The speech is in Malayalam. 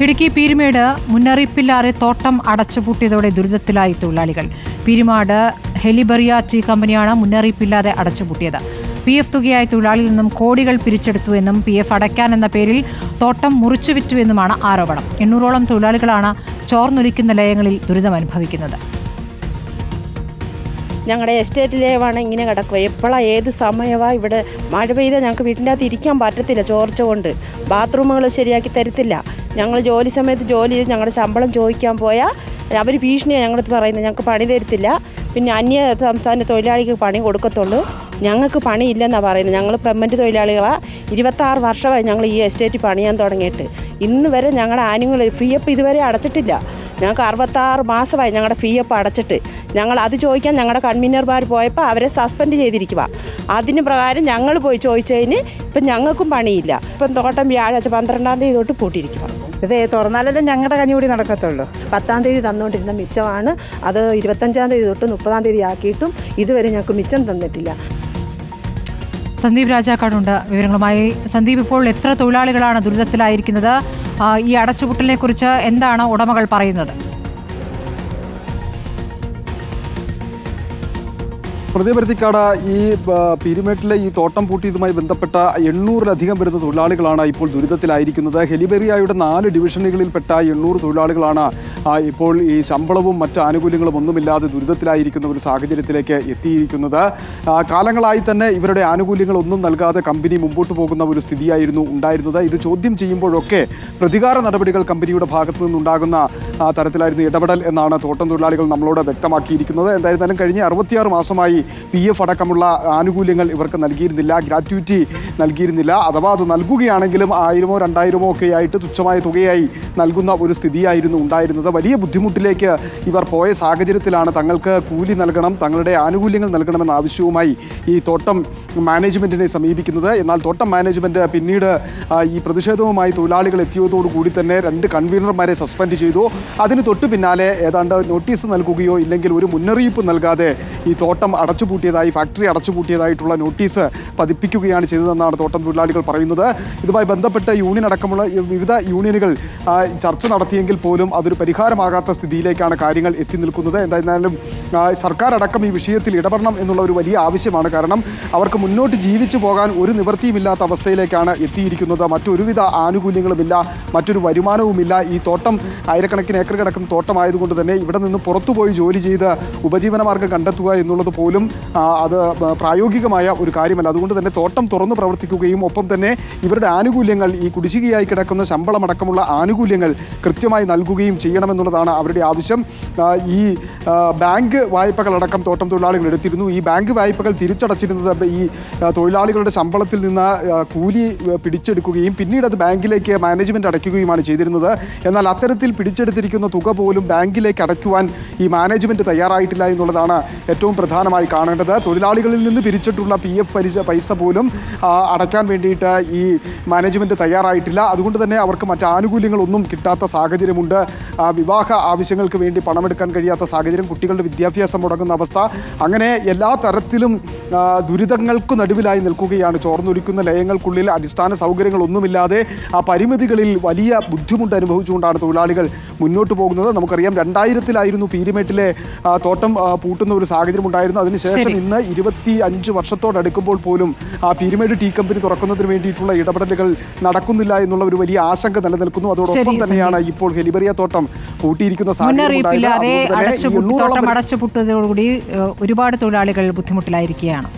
ഇടുക്കി പീരുമേട് മുന്നറിയിപ്പില്ലാതെ തോട്ടം അടച്ചുപൂട്ടിയതോടെ ദുരിതത്തിലായി തൊഴിലാളികൾ. പീരുമാട് ഹെലിബറിയ ടീ കമ്പനിയാണ് മുന്നറിയിപ്പില്ലാതെ അടച്ചുപൂട്ടിയത്. PF തുകയായി തൊഴിലാളിയിൽ നിന്നും കോടികൾ പിരിച്ചെടുത്തുവെന്നും PF അടയ്ക്കാനെന്ന പേരിൽ തോട്ടം മുറിച്ചുവിറ്റുവെന്നുമാണ് ആരോപണം. 800ഓളം തൊഴിലാളികളാണ് ചോർന്നൊലിക്കുന്ന ലയങ്ങളിൽ ദുരിതമനുഭവിക്കുന്നത്. ഞങ്ങളുടെ എസ്റ്റേറ്റിലേവാണ് ഇങ്ങനെ കിടക്കുക. എപ്പോഴാണ് ഏത് സമയമാണ് ഇവിടെ മഴ പെയ്താൽ ഞങ്ങൾക്ക് വീട്ടിൻ്റെ അകത്ത് ഇരിക്കാൻ പറ്റത്തില്ല. ചോർച്ച കൊണ്ട് ബാത്റൂമുകൾ ശരിയാക്കി തരത്തില്ല. ഞങ്ങൾ ജോലി സമയത്ത് ജോലി ചെയ്ത് ഞങ്ങളുടെ ശമ്പളം ചോദിക്കാൻ പോയാൽ അവർ ഭീഷണിയാണ് ഞങ്ങളടുത്ത് പറയുന്നത്. ഞങ്ങൾക്ക് പണി തരത്തില്ല, പിന്നെ അന്യ സംസ്ഥാന തൊഴിലാളിക്ക് പണി കൊടുക്കത്തുള്ളൂ, ഞങ്ങൾക്ക് പണിയില്ലെന്നാണ് പറയുന്നത്. ഞങ്ങൾ പെർമനൻറ്റ് തൊഴിലാളികളാണ്. 26 വർഷമായി ഞങ്ങൾ ഈ എസ്റ്റേറ്റ് പണിയാൻ തുടങ്ങിയിട്ട്. ഇന്ന് വരെ ഞങ്ങളുടെ ആനുകൂല്യം PF ഇതുവരെ അടച്ചിട്ടില്ല. ഞങ്ങൾക്ക് 66 മാസമായി ഞങ്ങളുടെ PF അടച്ചിട്ട്. ഞങ്ങൾ അത് ചോദിക്കാൻ ഞങ്ങളുടെ കൺവീനർമാർ പോയപ്പോൾ അവരെ സസ്പെൻഡ് ചെയ്തിരിക്കുക. അതിന് പ്രകാരം ഞങ്ങൾ പോയി ചോദിച്ചതിന് ഇപ്പം ഞങ്ങൾക്കും പണിയില്ല. ഇപ്പം തോട്ടം വ്യാഴാഴ്ച 12-ാം തീയതി തൊട്ട് പൂട്ടിയിരിക്കുക. ഇത് തുറന്നാലല്ലേ ഞങ്ങളുടെ കഞ്ഞികൂടി നടക്കത്തുള്ളൂ. 10-ാം തീയതി തന്നുകൊണ്ടിരുന്ന മിച്ചമാണ്. അത് 25-ാം തീയതി തൊട്ട് 30-ാം തീയതി ആക്കിയിട്ടും ഇതുവരെ ഞങ്ങൾക്ക് മിച്ചം തന്നിട്ടില്ല. സന്ദീപ് രാജാക്കാടുണ്ട് വിവരങ്ങളുമായി. സന്ദീപ്, ഇപ്പോൾ എത്ര തൊഴിലാളികളാണ് ദുരിതത്തിലായിരിക്കുന്നത്? ഈ അടച്ചുപൂട്ടലിനെ കുറിച്ച് എന്താണ് ഉടമകൾ പറയുന്നത്? പ്രതിപരുത്തിക്കാട് ഈ പീരുമേട്ടിലെ ഈ തോട്ടം പൂട്ടിയതുമായി ബന്ധപ്പെട്ട 800-ലധികം വരുന്ന തൊഴിലാളികളാണ് ഇപ്പോൾ ദുരിതത്തിലായിരിക്കുന്നത്. ഹെലിബെറിയയുടെ 4 ഡിവിഷനുകളിൽപ്പെട്ട 800 തൊഴിലാളികളാണ് ഇപ്പോൾ ഈ ശമ്പളവും മറ്റ് ആനുകൂല്യങ്ങളും ഒന്നുമില്ലാതെ ദുരിതത്തിലായിരിക്കുന്ന ഒരു സാഹചര്യത്തിലേക്ക് എത്തിയിരിക്കുന്നത്. കാലങ്ങളായി തന്നെ ഇവരുടെ ആനുകൂല്യങ്ങളൊന്നും നൽകാതെ കമ്പനി മുമ്പോട്ട് പോകുന്ന ഒരു സ്ഥിതിയായിരുന്നു ഉണ്ടായിരുന്നത്. ഇത് ചോദ്യം ചെയ്യുമ്പോഴൊക്കെ പ്രതികാര നടപടികൾ കമ്പനിയുടെ ഭാഗത്തു നിന്നുണ്ടാകുന്ന തരത്തിലായിരുന്നു ഇടപെടൽ എന്നാണ് തോട്ടം തൊഴിലാളികൾ നമ്മളോട് വ്യക്തമാക്കിയിരിക്കുന്നത്. എന്തായിരുന്നാലും കഴിഞ്ഞ 66 മാസമായി PF അടക്കമുള്ള ആനുകൂല്യങ്ങൾ ഇവർക്ക് നൽകിയിരുന്നില്ല, ഗ്രാറ്റുവിറ്റി നൽകിയിരുന്നില്ല. അഥവാ അത് നൽകുകയാണെങ്കിലും 1000-ഓ 2000-ഓ ഒക്കെ ആയിട്ട് തുച്ഛമായ തുകയായി നൽകുന്ന ഒരു സ്ഥിതിയായിരുന്നു ഉണ്ടായിരുന്നത്. വലിയ ബുദ്ധിമുട്ടിലേക്ക് ഇവർ പോയ സാഹചര്യത്തിലാണ് തങ്ങൾക്ക് കൂലി നൽകണം, തങ്ങളുടെ ആനുകൂല്യങ്ങൾ നൽകണമെന്ന ആവശ്യവുമായി ഈ തോട്ടം മാനേജ്മെൻറ്റിനെ സമീപിക്കുന്നത്. എന്നാൽ തോട്ടം മാനേജ്മെൻറ്റ് പിന്നീട് ഈ പ്രതിഷേധവുമായി തൊഴിലാളികൾ എത്തിയതോടുകൂടി തന്നെ 2 കൺവീനർമാരെ സസ്പെൻഡ് ചെയ്തു. അതിന് തൊട്ടു പിന്നാലെ ഏതാണ്ട് നോട്ടീസ് നൽകുകയോ ഇല്ലെങ്കിൽ ഒരു മുന്നറിയിപ്പ് നൽകാതെ ഈ തോട്ടം അടച്ചുപൂട്ടിയതായി, ഫാക്ടറി അടച്ചുപൂട്ടിയതായിട്ടുള്ള നോട്ടീസ് പതിപ്പിക്കുകയാണ് ചെയ്തതെന്നാണ് തോട്ടം തൊഴിലാളികൾ പറയുന്നത്. ഇതുമായി ബന്ധപ്പെട്ട് യൂണിയൻ അടക്കമുള്ള വിവിധ യൂണിയനുകൾ ചർച്ച നടത്തിയെങ്കിൽ പോലും അതൊരു പരിഹാരമാകാത്ത സ്ഥിതിയിലേക്കാണ് കാര്യങ്ങൾ എത്തി നിൽക്കുന്നത്. എന്തായിരുന്നാലും സർക്കാർ അടക്കം ഈ വിഷയത്തിൽ ഇടപെടണം എന്നുള്ള ഒരു വലിയ ആവശ്യമാണ്. കാരണം അവർക്ക് മുന്നോട്ട് ജീവിച്ചു പോകാൻ ഒരു നിവൃത്തിയുമില്ലാത്ത അവസ്ഥയിലേക്കാണ് എത്തിയിരിക്കുന്നത്. മറ്റൊരുവിധ ആനുകൂല്യങ്ങളുമില്ല, മറ്റൊരു വരുമാനവുമില്ല. ഈ തോട്ടം ആയിരക്കണക്കിന് ഏക്കർ കിടക്കുന്ന തോട്ടമായതുകൊണ്ട് തന്നെ ഇവിടെ നിന്ന് പുറത്തുപോയി ജോലി ചെയ്ത് ഉപജീവനമാർഗം കണ്ടെത്തുക എന്നുള്ളത് പോലും അത് പ്രായോഗികമായ ഒരു കാര്യമല്ല. അതുകൊണ്ട് തന്നെ തോട്ടം തുറന്നു പ്രവർത്തിക്കുകയും ഒപ്പം തന്നെ ഇവരുടെ ആനുകൂല്യങ്ങൾ, ഈ കുടിശ്ശികയായി കിടക്കുന്ന ശമ്പളമടക്കമുള്ള ആനുകൂല്യങ്ങൾ കൃത്യമായി നൽകുകയും ചെയ്യണമെന്നുള്ളതാണ് അവരുടെ ആവശ്യം. ഈ ബാങ്ക് വായ്പകളടക്കം തോട്ടം തൊഴിലാളികൾ എടുത്തിരുന്നു. ഈ ബാങ്ക് വായ്പകൾ തിരിച്ചടച്ചിരുന്നത് ഈ തൊഴിലാളികളുടെ ശമ്പളത്തിൽ നിന്ന് കൂലി പിടിച്ചെടുക്കുകയും പിന്നീട് അത് ബാങ്കിലേക്ക് മാനേജ്മെൻറ്റ് അടയ്ക്കുകയുമാണ് ചെയ്തിരുന്നത്. എന്നാൽ അത്തരത്തിൽ പിടിച്ചെടുത്തിരിക്കുന്ന തുക പോലും ബാങ്കിലേക്ക് അടയ്ക്കുവാൻ ഈ മാനേജ്മെൻറ്റ് തയ്യാറായിട്ടില്ല എന്നുള്ളതാണ് ഏറ്റവും പ്രധാനമായി കാണേണ്ടത്. തൊഴിലാളികളിൽ നിന്ന് പിരിച്ചിട്ടുള്ള PF പൈസ പോലും അടയ്ക്കാൻ വേണ്ടിയിട്ട് ഈ മാനേജ്മെൻറ്റ് തയ്യാറായിട്ടില്ല. അതുകൊണ്ട് തന്നെ അവർക്ക് മറ്റ് ആനുകൂല്യങ്ങളൊന്നും കിട്ടാത്ത സാഹചര്യമുണ്ട്. വിവാഹ ആവശ്യങ്ങൾക്ക് വേണ്ടി പണമെടുക്കാൻ കഴിയാത്ത സാഹചര്യം, കുട്ടികളുടെ വിദ്യാഭ്യാസം മുടങ്ങുന്ന അവസ്ഥ, അങ്ങനെ എല്ലാ തരത്തിലും ദുരിതങ്ങൾക്കു നടുവിലായി നിൽക്കുകയാണ്. ചോർന്നൊലിക്കുന്ന ലയങ്ങൾക്കുള്ളിൽ അടിസ്ഥാന സൗകര്യങ്ങളൊന്നുമില്ലാതെ ആ പരിമിതികളിൽ വലിയ ബുദ്ധിമുട്ട് അനുഭവിച്ചുകൊണ്ടാണ് തൊഴിലാളികൾ മുന്നോട്ട് പോകുന്നത്. നമുക്കറിയാം 2000-ലായിരുന്നു പീരുമേട്ടിലെ തോട്ടം പൂട്ടുന്ന ഒരു സാഹചര്യം ഉണ്ടായിരുന്നു. അതിനുശേഷം ഇന്ന് 25 വർഷത്തോടടുക്കുമ്പോൾ പോലും പീരുമേട് ടീ കമ്പനി തുറക്കുന്നതിന് വേണ്ടിയിട്ടുള്ള ഇടപെടലുകൾ നടക്കുന്നില്ല എന്നുള്ള ഒരു വലിയ ആശങ്ക നിലനിൽക്കുന്നു. അതോടൊപ്പം തന്നെയാണ് ഇപ്പോൾ ഹെലിബെറിയ തോട്ടം പൂട്ടിയിരിക്കുന്ന സാഹചര്യം. അടച്ചുപൂട്ടതോടുകൂടി ഒരുപാട് തൊഴിലാളികൾ ബുദ്ധിമുട്ടിലായിരിക്കുകയാണ്.